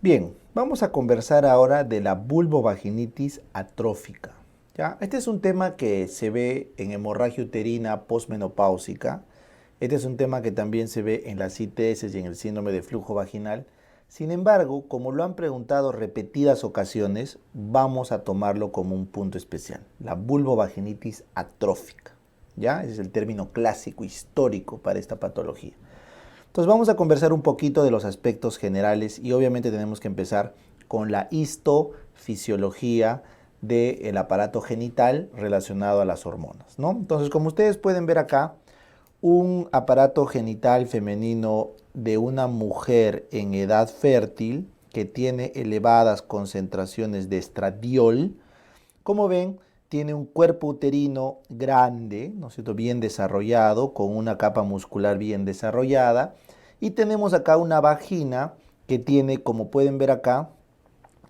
Bien, vamos a conversar ahora de la vulvovaginitis atrófica. ¿Ya? Este es un tema que se ve en hemorragia uterina posmenopáusica. Este es un tema que también se ve en las ITS y en el síndrome de flujo vaginal. Sin embargo, como lo han preguntado repetidas ocasiones, vamos a tomarlo como un punto especial, la vulvovaginitis atrófica. ¿Ya? Ese es el término clásico, histórico para esta patología. Entonces vamos a conversar un poquito de los aspectos generales y obviamente tenemos que empezar con la histofisiología del aparato genital relacionado a las hormonas, ¿no? Entonces, como ustedes pueden ver acá, un aparato genital femenino de una mujer en edad fértil que tiene elevadas concentraciones de estradiol, como ven, tiene un cuerpo uterino grande, ¿no es cierto?, bien desarrollado, con una capa muscular bien desarrollada. Y tenemos acá una vagina que tiene, como pueden ver acá,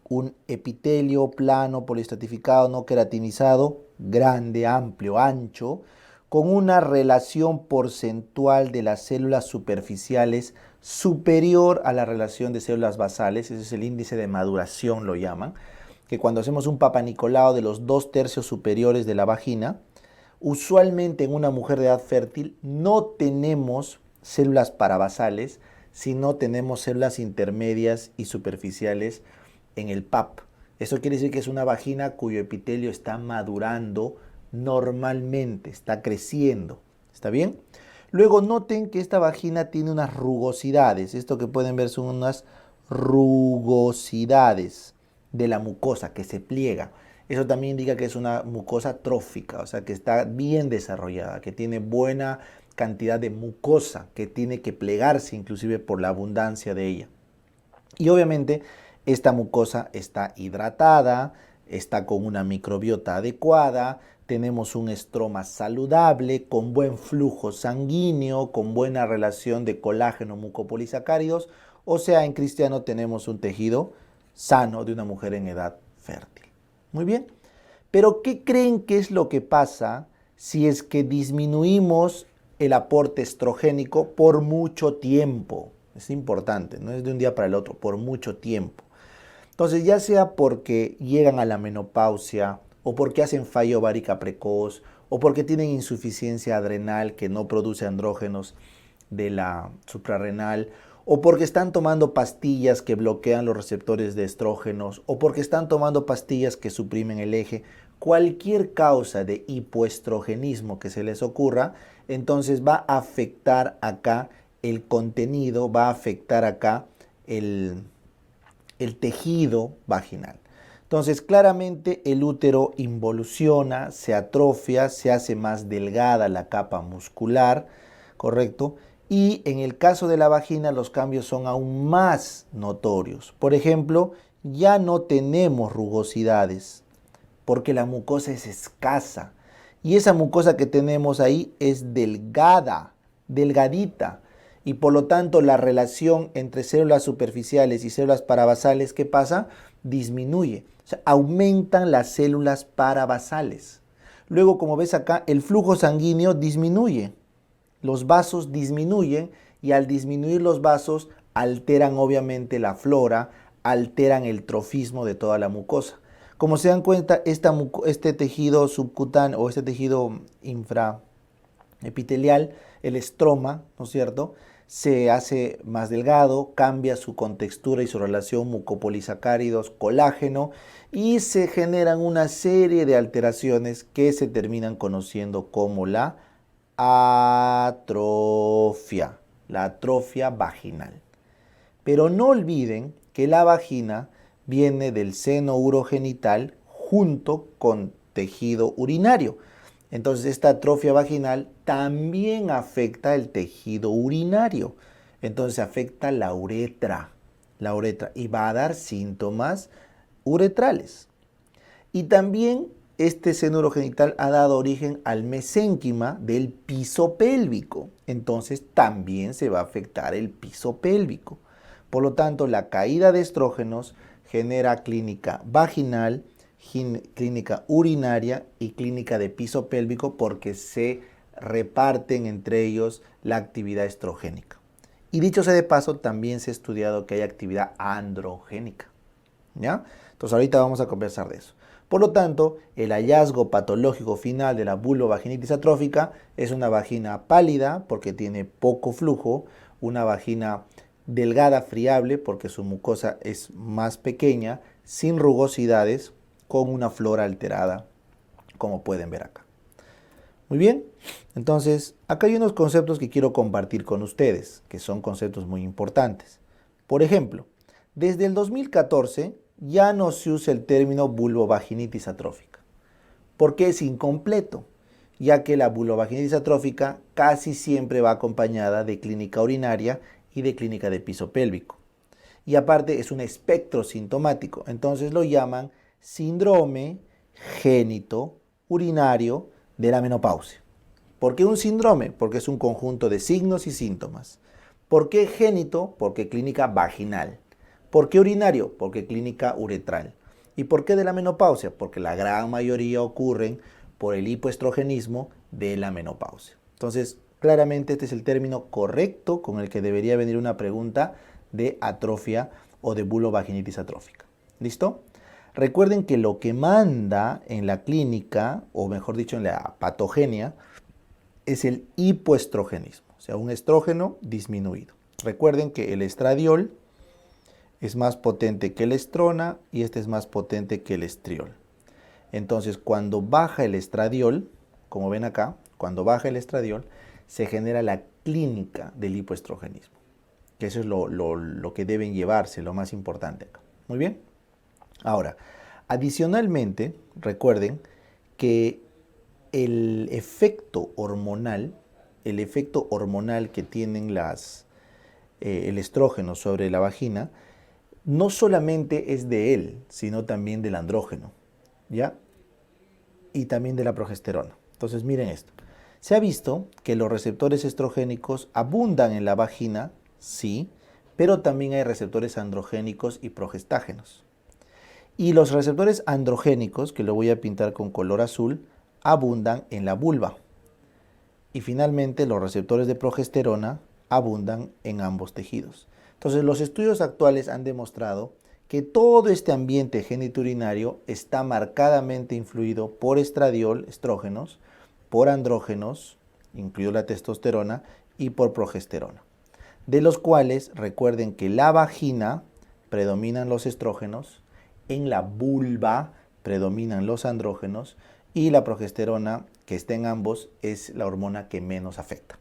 un epitelio plano, poliestratificado, no queratinizado, grande, amplio, ancho, con una relación porcentual de las células superficiales superior a la relación de células basales. Ese es el índice de maduración, lo llaman, que cuando hacemos un papanicolao de los 2/3 superiores de la vagina, usualmente en una mujer de edad fértil no tenemos células parabasales, sino tenemos células intermedias y superficiales en el pap. Eso quiere decir que es una vagina cuyo epitelio está madurando normalmente, está creciendo. ¿Está bien? Luego noten que esta vagina tiene unas rugosidades. Esto que pueden ver son unas rugosidades de la mucosa que se pliega. Eso también indica que es una mucosa trófica, o sea que está bien desarrollada, que tiene buena cantidad de mucosa, que tiene que plegarse inclusive por la abundancia de ella. Y obviamente esta mucosa está hidratada, está con una microbiota adecuada, tenemos un estroma saludable, con buen flujo sanguíneo, con buena relación de colágeno mucopolisacáridos, o sea, en cristiano tenemos un tejido sano de una mujer en edad fértil. Muy bien, pero ¿qué creen que es lo que pasa si es que disminuimos el aporte estrogénico por mucho tiempo? Es importante, no es de un día para el otro, por mucho tiempo. Entonces, ya sea porque llegan a la menopausia, o porque hacen falla ovárica precoz, o porque tienen insuficiencia adrenal que no produce andrógenos de la suprarrenal, o porque están tomando pastillas que bloquean los receptores de estrógenos, o porque están tomando pastillas que suprimen el eje, cualquier causa de hipoestrogenismo que se les ocurra, entonces va a afectar acá el contenido, va a afectar acá el tejido vaginal. Entonces, claramente el útero involuciona, se atrofia, se hace más delgada la capa muscular, ¿correcto? Y en el caso de la vagina los cambios son aún más notorios. Por ejemplo, ya no tenemos rugosidades porque la mucosa es escasa. Y esa mucosa que tenemos ahí es delgada, delgadita. Y por lo tanto la relación entre células superficiales y células parabasales, ¿qué pasa? Disminuye. O sea, aumentan las células parabasales. Luego, como ves acá, el flujo sanguíneo disminuye. Los vasos disminuyen y al disminuir los vasos alteran obviamente la flora, alteran el trofismo de toda la mucosa. Como se dan cuenta, este tejido subcutáneo o este tejido infraepitelial, el estroma, ¿no es cierto?, se hace más delgado, cambia su contextura y su relación mucopolisacáridos, colágeno, y se generan una serie de alteraciones que se terminan conociendo como la atrofia vaginal. Pero no olviden que la vagina viene del seno urogenital junto con tejido urinario. Entonces esta atrofia vaginal también afecta el tejido urinario. Entonces afecta la uretra, y va a dar síntomas uretrales. Y también este seno urogenital ha dado origen al mesénquima del piso pélvico. Entonces también se va a afectar el piso pélvico. Por lo tanto, la caída de estrógenos genera clínica vaginal, clínica urinaria y clínica de piso pélvico porque se reparten entre ellos la actividad estrogénica. Y dicho sea de paso, también se ha estudiado que hay actividad androgénica, ¿ya? Entonces ahorita vamos a conversar de eso. Por lo tanto, el hallazgo patológico final de la vulvovaginitis atrófica es una vagina pálida porque tiene poco flujo, una vagina delgada, friable porque su mucosa es más pequeña, sin rugosidades, con una flora alterada, como pueden ver acá. Muy bien, entonces acá hay unos conceptos que quiero compartir con ustedes, que son conceptos muy importantes. Por ejemplo, desde el 2014 ya no se usa el término vulvovaginitis atrófica, porque es incompleto, ya que la vulvovaginitis atrófica casi siempre va acompañada de clínica urinaria y de clínica de piso pélvico. Y aparte es un espectro sintomático, entonces lo llaman síndrome génito urinario de la menopausia. ¿Por qué un síndrome? Porque es un conjunto de signos y síntomas. ¿Por qué génito? Porque clínica vaginal. ¿Por qué urinario? Porque clínica uretral. ¿Y por qué de la menopausia? Porque la gran mayoría ocurren por el hipoestrogenismo de la menopausia. Entonces, claramente este es el término correcto con el que debería venir una pregunta de atrofia o de vulvovaginitis atrófica. ¿Listo? Recuerden que lo que manda en la clínica, o mejor dicho en la patogenia, es el hipoestrogenismo, o sea, un estrógeno disminuido. Recuerden que el estradiol es más potente que la estrona y este es más potente que el estriol. Entonces, cuando baja el estradiol, como ven acá, cuando baja el estradiol, se genera la clínica del hipoestrogenismo, que eso es lo que deben llevarse, lo más importante acá. Muy bien. Ahora, adicionalmente, recuerden que el efecto hormonal que tienen el estrógeno sobre la vagina, no solamente es de él, sino también del andrógeno, ¿ya? Y también de la progesterona. Entonces, miren esto. Se ha visto que los receptores estrogénicos abundan en la vagina, sí, pero también hay receptores androgénicos y progestágenos. Y los receptores androgénicos, que lo voy a pintar con color azul, abundan en la vulva. Y finalmente los receptores de progesterona abundan en ambos tejidos. Entonces los estudios actuales han demostrado que todo este ambiente genitourinario está marcadamente influido por estradiol, estrógenos, por andrógenos, incluido la testosterona, y por progesterona. De los cuales recuerden que la vagina predominan los estrógenos, en la vulva predominan los andrógenos y la progesterona, que está en ambos, es la hormona que menos afecta.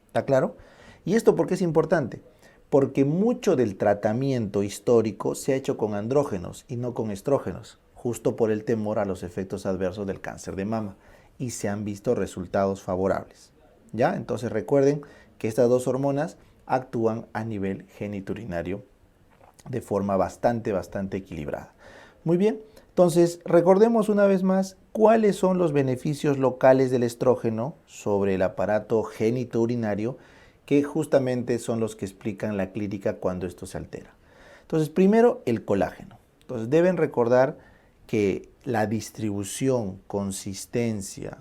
¿Está claro? ¿Y esto por qué es importante? Porque mucho del tratamiento histórico se ha hecho con andrógenos y no con estrógenos, justo por el temor a los efectos adversos del cáncer de mama, y se han visto resultados favorables. ¿Ya? Entonces recuerden que estas dos hormonas actúan a nivel genitourinario de forma bastante equilibrada. Muy bien, entonces recordemos una vez más cuáles son los beneficios locales del estrógeno sobre el aparato genitourinario, que justamente son los que explican la clínica cuando esto se altera. Entonces, primero, el colágeno. Entonces, deben recordar que la distribución, consistencia,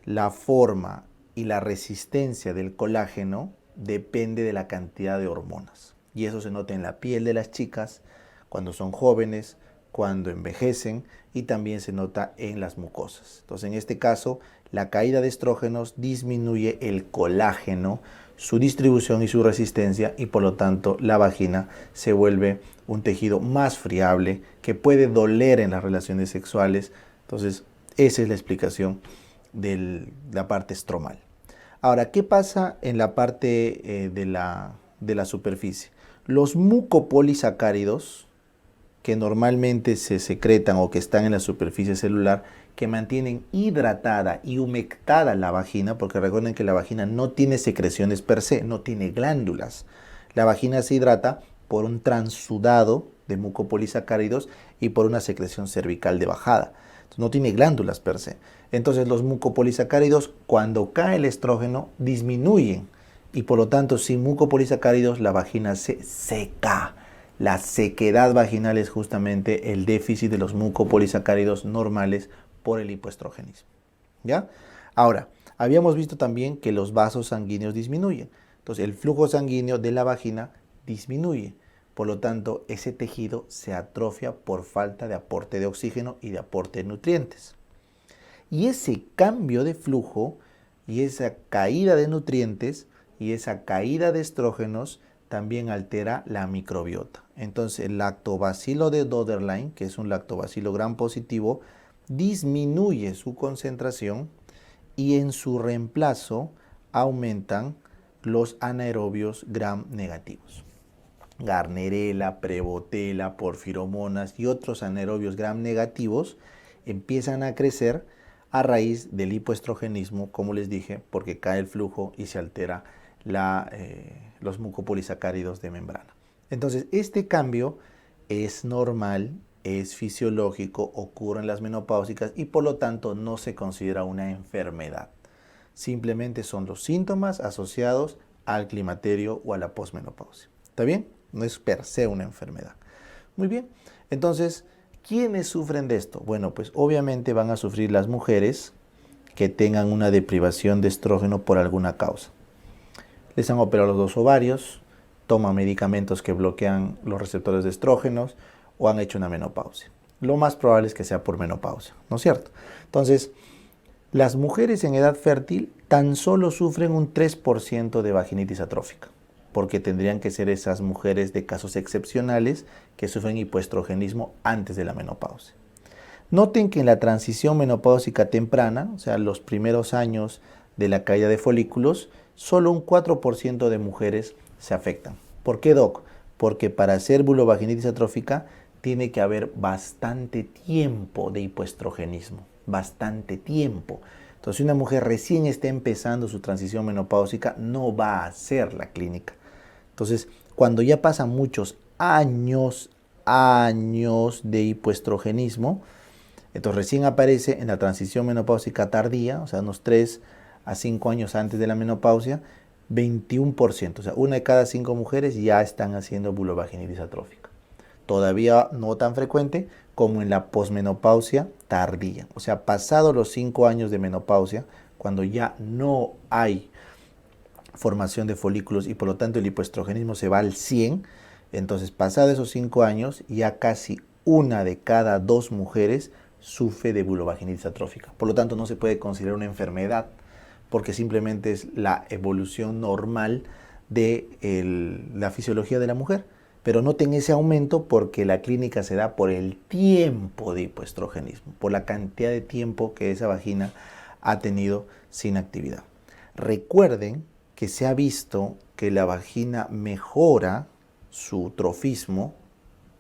la forma y la resistencia del colágeno depende de la cantidad de hormonas. Y eso se nota en la piel de las chicas cuando son jóvenes, cuando envejecen, y también se nota en las mucosas. Entonces, en este caso, la caída de estrógenos disminuye el colágeno, su distribución y su resistencia, y por lo tanto la vagina se vuelve un tejido más friable que puede doler en las relaciones sexuales. Entonces, esa es la explicación de la parte estromal. Ahora, ¿qué pasa en la parte de la superficie? Los mucopolisacáridos, que normalmente se secretan o que están en la superficie celular, que mantienen hidratada y humectada la vagina, porque recuerden que la vagina no tiene secreciones per se, no tiene glándulas. La vagina se hidrata por un transudado de mucopolisacáridos y por una secreción cervical de bajada. Entonces, no tiene glándulas per se. Entonces los mucopolisacáridos, cuando cae el estrógeno, disminuyen, y por lo tanto sin mucopolisacáridos la vagina se seca. La sequedad vaginal es justamente el déficit de los mucopolisacáridos normales por el hipoestrogenismo. ¿Ya? Ahora, habíamos visto también que los vasos sanguíneos disminuyen. Entonces el flujo sanguíneo de la vagina disminuye. Por lo tanto, ese tejido se atrofia por falta de aporte de oxígeno y de aporte de nutrientes. Y ese cambio de flujo y esa caída de nutrientes y esa caída de estrógenos también altera la microbiota. Entonces el lactobacilo de Döderlein, que es un lactobacilo gram positivo, disminuye su concentración y en su reemplazo aumentan los anaerobios gram negativos. Garnerela, Prevotella, porfiromonas y otros anaerobios gram negativos empiezan a crecer a raíz del hipoestrogenismo, como les dije, porque cae el flujo y se altera los mucopolisacáridos de membrana. Entonces, este cambio es normal, es fisiológico, ocurre en las menopáusicas y por lo tanto no se considera una enfermedad. Simplemente son los síntomas asociados al climaterio o a la posmenopausia. ¿Está bien? No es per se una enfermedad. Muy bien. Entonces, ¿quiénes sufren de esto? Bueno, pues obviamente van a sufrir las mujeres que tengan una deprivación de estrógeno por alguna causa. Les han operado los 2 ovarios, toman medicamentos que bloquean los receptores de estrógenos o han hecho una menopausia. Lo más probable es que sea por menopausia, ¿no es cierto? Entonces, las mujeres en edad fértil tan solo sufren un 3% de vaginitis atrófica, porque tendrían que ser esas mujeres de casos excepcionales que sufren hipoestrogenismo antes de la menopausia. Noten que en la transición menopáusica temprana, o sea, los primeros años de la caída de folículos, solo un 4% de mujeres se afectan. ¿Por qué, doc? Porque para hacer vulvovaginitis atrófica tiene que haber bastante tiempo de hipoestrogenismo, bastante tiempo. Entonces, si una mujer recién está empezando su transición menopáusica, no va a hacer la clínica. Entonces, cuando ya pasan muchos años de hipoestrogenismo, entonces recién aparece en la transición menopáusica tardía, o sea, unos 3 a 5 años antes de la menopausia, 21%, o sea, 1 de cada 5 mujeres ya están haciendo vulvovaginitis atrófica. Todavía no tan frecuente como en la posmenopausia tardía, o sea, pasados los 5 años de menopausia, cuando ya no hay formación de folículos y por lo tanto el hipoestrogenismo se va al 100, entonces pasados esos 5 años ya casi 1 de cada 2 mujeres sufre de vulvovaginitis atrófica. Por lo tanto no se puede considerar una enfermedad porque simplemente es la evolución normal de la fisiología de la mujer. Pero noten ese aumento porque la clínica se da por el tiempo de hipoestrogenismo, por la cantidad de tiempo que esa vagina ha tenido sin actividad. Recuerden que se ha visto que la vagina mejora su trofismo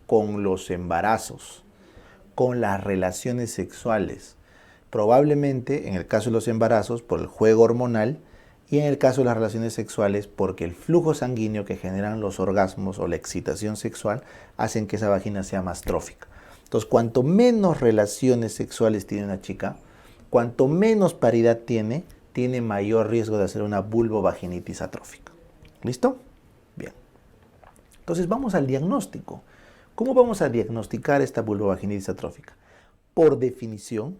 con los embarazos, con las relaciones sexuales. Probablemente en el caso de los embarazos por el juego hormonal y en el caso de las relaciones sexuales porque el flujo sanguíneo que generan los orgasmos o la excitación sexual hacen que esa vagina sea más trófica. Entonces, cuanto menos relaciones sexuales tiene una chica, cuanto menos paridad tiene mayor riesgo de hacer una vulvovaginitis atrófica. ¿Listo? Bien. Entonces vamos al diagnóstico. ¿Cómo vamos a diagnosticar esta vulvovaginitis atrófica? Por definición,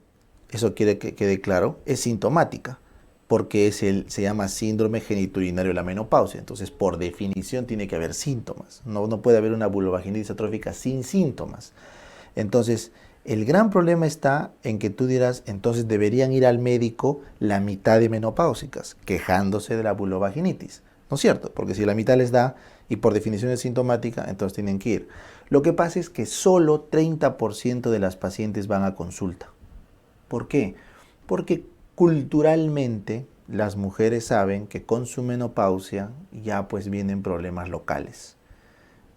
eso quiere que quede claro, es sintomática, porque se llama síndrome genitourinario de la menopausia. Entonces, por definición, tiene que haber síntomas. No puede haber una vulvovaginitis atrófica sin síntomas. Entonces, el gran problema está en que tú dirás, entonces deberían ir al médico la mitad de menopáusicas, quejándose de la vulvovaginitis. ¿No es cierto? Porque si la mitad les da y por definición es sintomática, entonces tienen que ir. Lo que pasa es que solo 30% de las pacientes van a consulta. ¿Por qué? Porque culturalmente las mujeres saben que con su menopausia ya pues vienen problemas locales.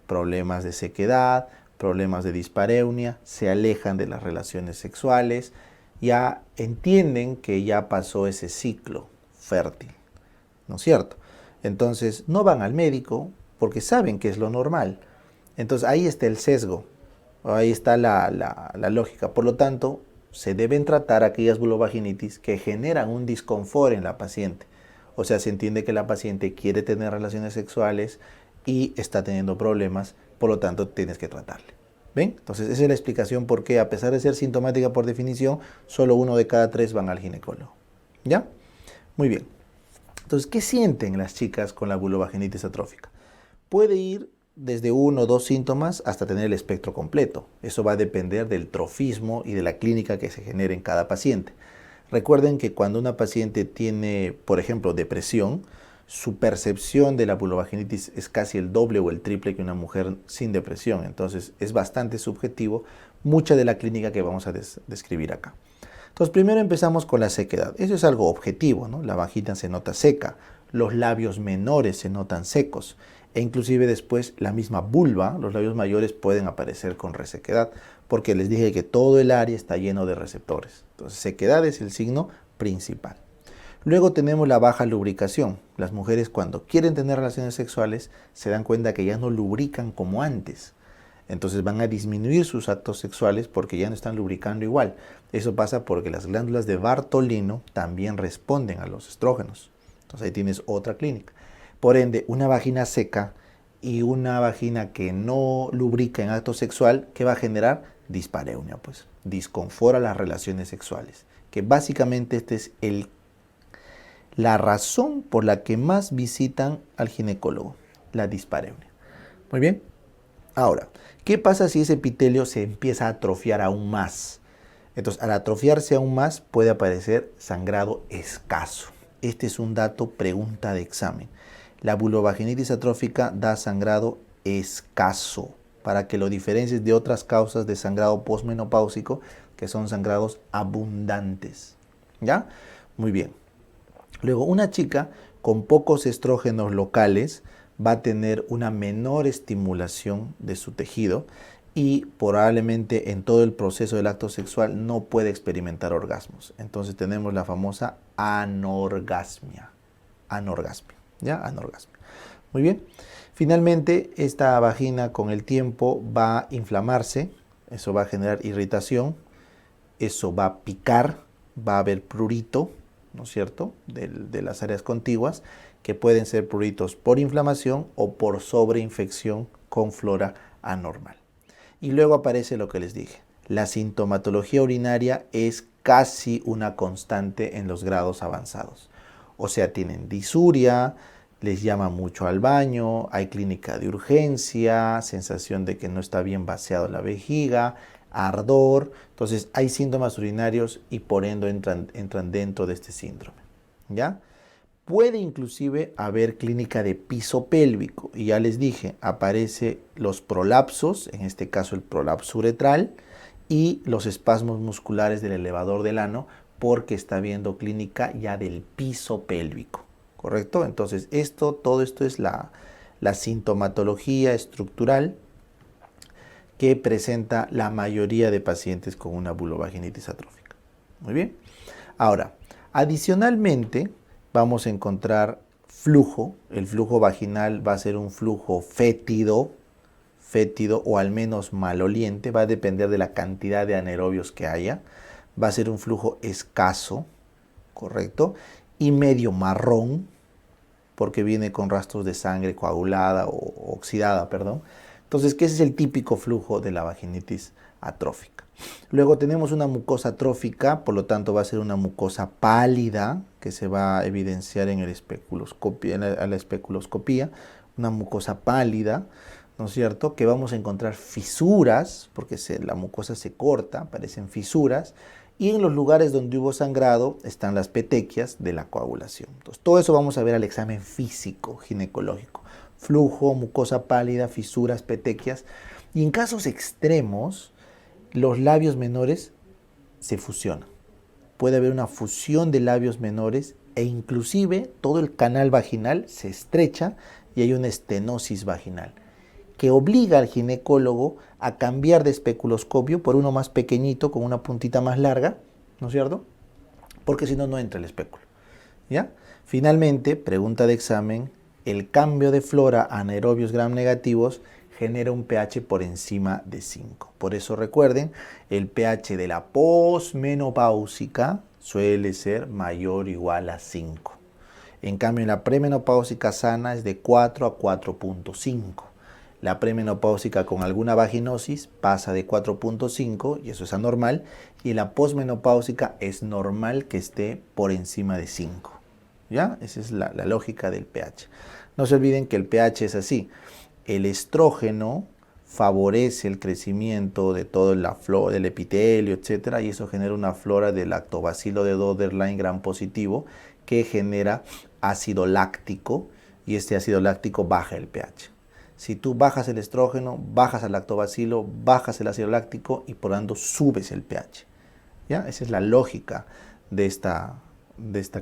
Problemas de sequedad, problemas de dispareunia, se alejan de las relaciones sexuales, ya entienden que ya pasó ese ciclo fértil, ¿no es cierto? Entonces no van al médico porque saben que es lo normal. Entonces ahí está el sesgo, ahí está la lógica. Por lo tanto, se deben tratar aquellas vulvovaginitis que generan un disconfort en la paciente. O sea, se entiende que la paciente quiere tener relaciones sexuales y está teniendo problemas, por lo tanto tienes que tratarle. ¿Ven? Entonces esa es la explicación por qué, a pesar de ser sintomática por definición, solo 1 de cada 3 van al ginecólogo. ¿Ya? Muy bien. Entonces, ¿qué sienten las chicas con la vulvovaginitis atrófica? Puede ir desde uno o dos síntomas hasta tener el espectro completo. Eso va a depender del trofismo y de la clínica que se genere en cada paciente. Recuerden que cuando una paciente tiene, por ejemplo, depresión, su percepción de la vulvovaginitis es casi el doble o el triple que una mujer sin depresión. Entonces es bastante subjetivo mucha de la clínica que vamos a describir acá. Entonces primero empezamos con la sequedad. Eso es algo objetivo, ¿no? La vagina se nota seca, los labios menores se notan secos e inclusive después la misma vulva, los labios mayores pueden aparecer con resequedad porque les dije que todo el área está lleno de receptores. Entonces sequedad es el signo principal. Luego tenemos la baja lubricación. Las mujeres cuando quieren tener relaciones sexuales se dan cuenta que ya no lubrican como antes. Entonces van a disminuir sus actos sexuales porque ya no están lubricando igual. Eso pasa porque las glándulas de Bartolino también responden a los estrógenos. Entonces ahí tienes otra clínica. Por ende, una vagina seca y una vagina que no lubrica en acto sexual, ¿qué va a generar? Dispareunia, pues, disconfort a las relaciones sexuales. Que básicamente esta es la razón por la que más visitan al ginecólogo, la dispareunia. Muy bien. Ahora, ¿qué pasa si ese epitelio se empieza a atrofiar aún más? Entonces, al atrofiarse aún más, puede aparecer sangrado escaso. Este es un dato pregunta de examen. La vulvovaginitis atrófica da sangrado escaso, para que lo diferencies de otras causas de sangrado posmenopáusico, que son sangrados abundantes. ¿Ya? Muy bien. Luego, una chica con pocos estrógenos locales va a tener una menor estimulación de su tejido y probablemente en todo el proceso del acto sexual no puede experimentar orgasmos. Entonces tenemos la famosa anorgasmia. ¿Ya? Anorgasmia. Muy bien. Finalmente, esta vagina con el tiempo va a inflamarse, eso va a generar irritación, eso va a picar, va a haber prurito, ¿no es cierto?, de las áreas contiguas, que pueden ser pruritos por inflamación o por sobreinfección con flora anormal. Y luego aparece lo que les dije. La sintomatología urinaria es casi una constante en los grados avanzados. O sea, tienen disuria, les llama mucho al baño, hay clínica de urgencia, sensación de que no está bien vaciado la vejiga, ardor. Entonces hay síntomas urinarios y por ende entran dentro de este síndrome. ¿Ya? Puede inclusive haber clínica de piso pélvico y ya les dije, aparece los prolapsos, en este caso el prolapso uretral y los espasmos musculares del elevador del ano porque está habiendo clínica ya del piso pélvico, ¿correcto? Entonces todo esto es la sintomatología estructural que presenta la mayoría de pacientes con una vulvovaginitis atrófica. Muy bien. Ahora, adicionalmente, vamos a encontrar flujo. El flujo vaginal va a ser un flujo fétido o al menos maloliente. Va a depender de la cantidad de anaerobios que haya. Va a ser un flujo escaso, ¿correcto? Y medio marrón, porque viene con rastros de sangre coagulada o oxidada, perdón. Entonces, ¿qué es el típico flujo de la vaginitis atrófica? Luego tenemos una mucosa atrófica, por lo tanto va a ser una mucosa pálida que se va a evidenciar en la especuloscopía, una mucosa pálida, ¿no es cierto? Que vamos a encontrar fisuras, porque la mucosa se corta, aparecen fisuras, y en los lugares donde hubo sangrado están las petequias de la coagulación. Entonces, todo eso vamos a ver al examen físico ginecológico. Flujo, mucosa pálida, fisuras, petequias. Y en casos extremos, los labios menores se fusionan. Puede haber una fusión de labios menores e inclusive todo el canal vaginal se estrecha y hay una estenosis vaginal que obliga al ginecólogo a cambiar de especuloscopio por uno más pequeñito con una puntita más larga, ¿no es cierto? Porque si no, no entra el espéculo. ¿Ya? Finalmente, pregunta de examen, el cambio de flora a anaerobios gram negativos genera un pH por encima de 5. Por eso recuerden, el pH de la posmenopáusica suele ser mayor o igual a 5. En cambio, en la premenopáusica sana es de 4 a 4.5. La premenopáusica con alguna vaginosis pasa de 4.5 y eso es anormal. Y la posmenopáusica es normal que esté por encima de 5. ¿ya? Esa es la lógica del pH. No se olviden que el pH es así. El estrógeno favorece el crecimiento de todo la flora, del epitelio, etcétera, y eso genera una flora de lactobacilo de Doederlein gram positivo que genera ácido láctico, y este ácido láctico baja el pH. Si tú bajas el estrógeno, bajas el lactobacilo, bajas el ácido láctico y por tanto subes el pH. ¿Ya? Esa es la lógica de esta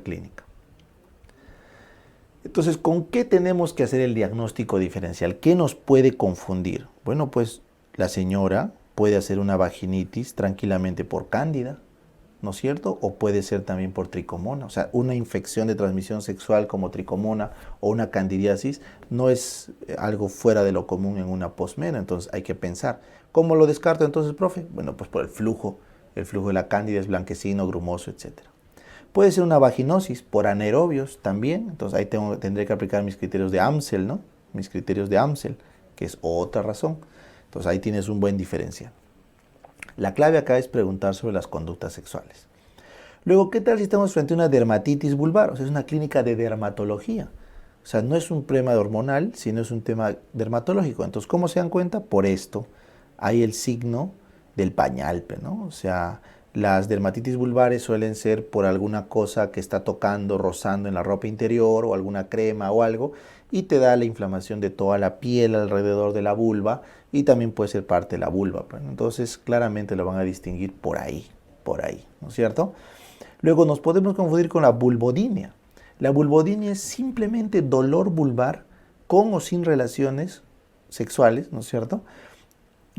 clínica. Entonces, ¿con qué tenemos que hacer el diagnóstico diferencial? ¿Qué nos puede confundir? Bueno, pues la señora puede hacer una vaginitis tranquilamente por cándida, ¿no es cierto? O puede ser también por tricomona. O sea, una infección de transmisión sexual como tricomona o una candidiasis no es algo fuera de lo común en una posmeno. Entonces hay que pensar. ¿Cómo lo descarto entonces, profe? Bueno, pues por el flujo. El flujo de la cándida es blanquecino, grumoso, etc. Puede ser una vaginosis por anaerobios también. Entonces ahí tendré que aplicar mis criterios de Amsel, ¿no? Mis criterios de Amsel, que es otra razón. Entonces ahí tienes un buen diferencial. La clave acá es preguntar sobre las conductas sexuales. Luego, ¿qué tal si estamos frente a una dermatitis vulvar? O sea, es una clínica de dermatología. O sea, no es un problema hormonal, sino es un tema dermatológico. Entonces, ¿cómo se dan cuenta? Por esto. Hay el signo del pañal, ¿no? O sea, las dermatitis vulvares suelen ser por alguna cosa que está tocando, rozando en la ropa interior o alguna crema o algo, y te da la inflamación de toda la piel alrededor de la vulva, y también puede ser parte de la vulva. Entonces, claramente lo van a distinguir por ahí, ¿no es cierto? Luego nos podemos confundir con la vulvodinia. La vulvodinia es simplemente dolor vulvar con o sin relaciones sexuales, ¿no es cierto?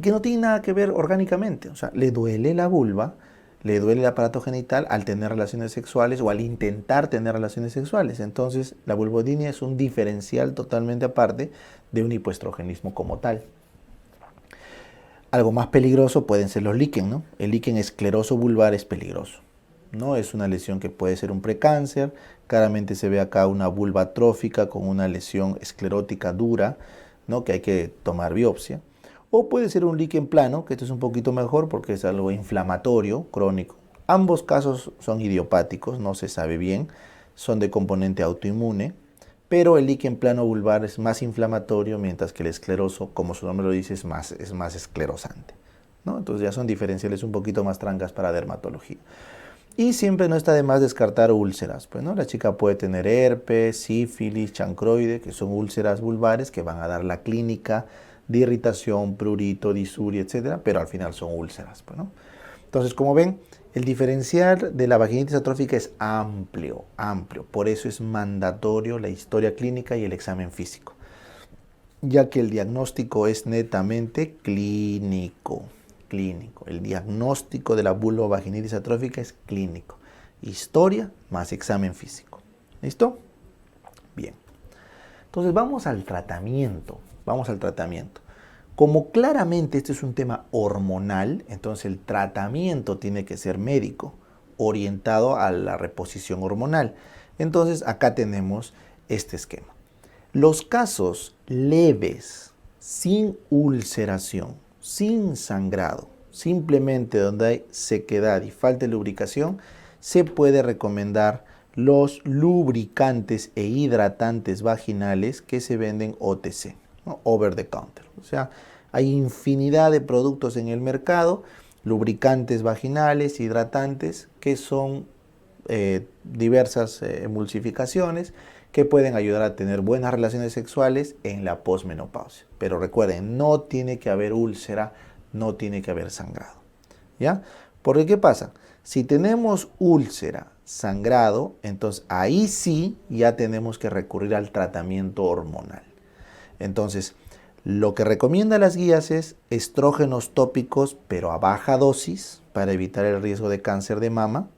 Que no tiene nada que ver orgánicamente. O sea, le duele la vulva, le duele el aparato genital al tener relaciones sexuales o al intentar tener relaciones sexuales. Entonces, la vulvodinia es un diferencial totalmente aparte de un hipoestrogenismo como tal. Algo más peligroso pueden ser los líquen, ¿no? El líquen escleroso vulvar es peligroso, ¿no? Es una lesión que puede ser un precáncer. Claramente se ve acá una vulva atrófica con una lesión esclerótica dura, ¿no? Que hay que tomar biopsia. O puede ser un líquen plano, que esto es un poquito mejor porque es algo inflamatorio, crónico. Ambos casos son idiopáticos, no se sabe bien, son de componente autoinmune, pero el líquen plano vulvar es más inflamatorio, mientras que el escleroso, como su nombre lo dice, es más esclerosante, ¿no? Entonces ya son diferenciales un poquito más trancas para dermatología. Y siempre no está de más descartar úlceras. Pues, ¿no? La chica puede tener herpes, sífilis, chancroide, que son úlceras vulvares que van a dar la clínica de irritación, prurito, disuria, etcétera, pero al final son úlceras. Pues, ¿no? Entonces, como ven, el diferencial de la vaginitis atrófica es amplio, amplio. Por eso es mandatorio la historia clínica y el examen físico, ya que el diagnóstico es netamente clínico. El diagnóstico de la vulvovaginitis atrófica es clínico. Historia más examen físico. ¿Listo? Bien. Entonces vamos al tratamiento. Como claramente este es un tema hormonal, entonces el tratamiento tiene que ser médico, orientado a la reposición hormonal. Entonces acá tenemos este esquema. Los casos leves, sin ulceración, sin sangrado, simplemente donde hay sequedad y falta de lubricación, se puede recomendar los lubricantes e hidratantes vaginales que se venden OTC, ¿no? Over the counter. O sea, hay infinidad de productos en el mercado, lubricantes vaginales, hidratantes, que son diversas emulsificaciones que pueden ayudar a tener buenas relaciones sexuales en la posmenopausia. Pero recuerden, no tiene que haber úlcera, no tiene que haber sangrado, ¿ya? Porque ¿qué pasa? Si tenemos úlcera, sangrado, entonces ahí sí ya tenemos que recurrir al tratamiento hormonal. Entonces, lo que recomienda las guías es estrógenos tópicos, pero a baja dosis, para evitar el riesgo de cáncer de mama.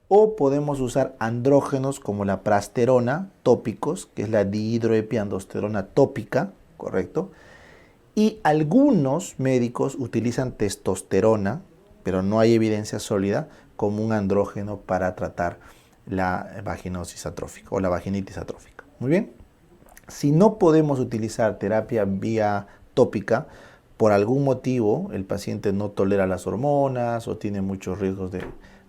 O podemos usar andrógenos como la prasterona, tópicos, que es la dihidroepiandrosterona tópica, ¿correcto? Y algunos médicos utilizan testosterona, pero no hay evidencia sólida, como un andrógeno para tratar la vaginosis atrófica o la vaginitis atrófica. Muy bien. Si no podemos utilizar terapia vía tópica, por algún motivo el paciente no tolera las hormonas o tiene muchos riesgos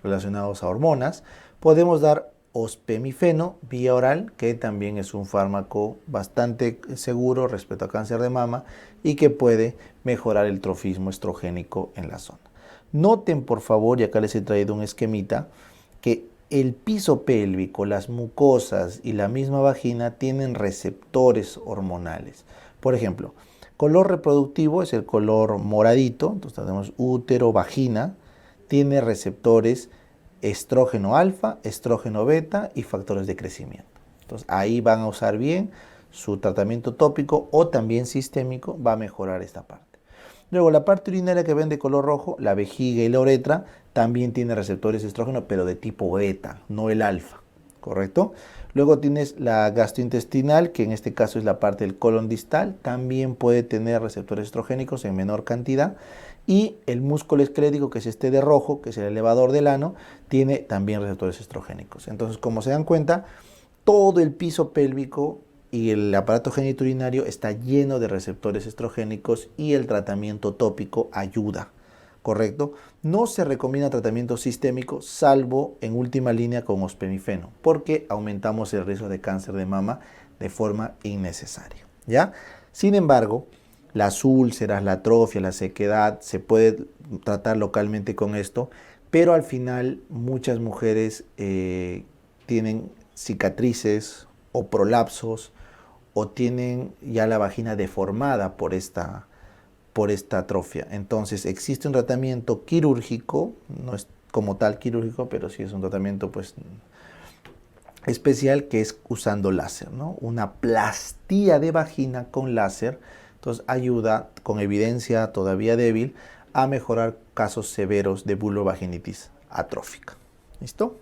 relacionados a hormonas, podemos dar ospemifeno vía oral, que también es un fármaco bastante seguro respecto a cáncer de mama y que puede mejorar el trofismo estrogénico en la zona. Noten por favor, y acá les he traído un esquemita, que el piso pélvico, las mucosas y la misma vagina tienen receptores hormonales. Por ejemplo, color reproductivo es el color moradito, entonces tenemos útero, vagina, tiene receptores estrógeno alfa, estrógeno beta y factores de crecimiento. Entonces ahí van a usar bien su tratamiento tópico o también sistémico, va a mejorar esta parte. Luego la parte urinaria que ven de color rojo, la vejiga y la uretra, también tiene receptores de estrógeno, pero de tipo beta, no el alfa, ¿correcto? Luego tienes la gastrointestinal, que en este caso es la parte del colon distal, también puede tener receptores estrogénicos en menor cantidad. Y el músculo esquelético, que es este de rojo, que es el elevador del ano, tiene también receptores estrogénicos. Entonces, como se dan cuenta, todo el piso pélvico y el aparato genitourinario está lleno de receptores estrogénicos y el tratamiento tópico ayuda, ¿correcto? No se recomienda tratamiento sistémico salvo en última línea con ospemifeno, porque aumentamos el riesgo de cáncer de mama de forma innecesaria, ¿ya? Sin embargo, las úlceras, la atrofia, la sequedad, se puede tratar localmente con esto, pero al final muchas mujeres tienen cicatrices o prolapsos o tienen ya la vagina deformada por esta atrofia. Entonces existe un tratamiento quirúrgico, no es como tal quirúrgico, pero sí es un tratamiento pues especial que es usando láser, ¿no? Una plastía de vagina con láser. Entonces ayuda, con evidencia todavía débil, a mejorar casos severos de vulvovaginitis atrófica. ¿Listo?